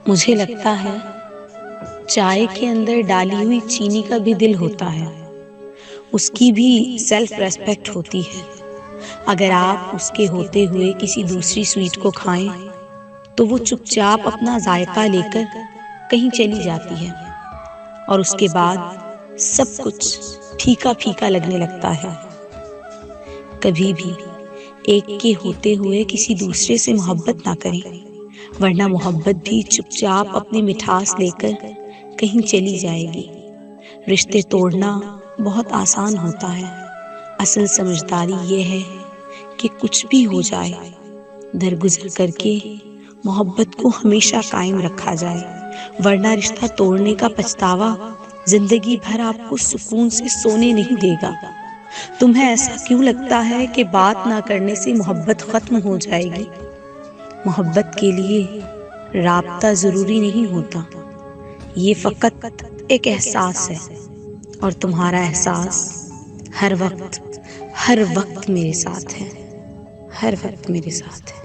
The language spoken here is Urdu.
مجھے لگتا ہے چائے کے اندر ڈالی ہوئی چینی کا بھی دل ہوتا ہے، اس کی بھی سیلف ریسپیکٹ ہوتی ہے۔ اگر آپ اس کے ہوتے ہوئے کسی دوسری سویٹ کو کھائیں تو وہ چپ چاپ اپنا ذائقہ لے کر کہیں چلی جاتی ہے، اور اس کے بعد سب کچھ پھیکا پھیکا لگنے لگتا ہے۔ کبھی بھی ایک کے ہوتے ہوئے کسی دوسرے سے محبت نہ کریں، ورنہ محبت بھی چپ چاپ اپنی مٹھاس لے کر کہیں چلی جائے گی۔ رشتے توڑنا بہت آسان ہوتا ہے، اصل سمجھداری یہ ہے کہ کچھ بھی ہو جائے درگزر کر کے محبت کو ہمیشہ قائم رکھا جائے، ورنہ رشتہ توڑنے کا پچھتاوا زندگی بھر آپ کو سکون سے سونے نہیں دے گا۔ تمہیں ایسا کیوں لگتا ہے کہ بات نہ کرنے سے محبت ختم ہو جائے گی؟ محبت کے لیے رابطہ ضروری نہیں ہوتا، یہ فقط ایک احساس ہے، اور تمہارا احساس ہر وقت میرے ساتھ ہے، ہر وقت میرے ساتھ ہے۔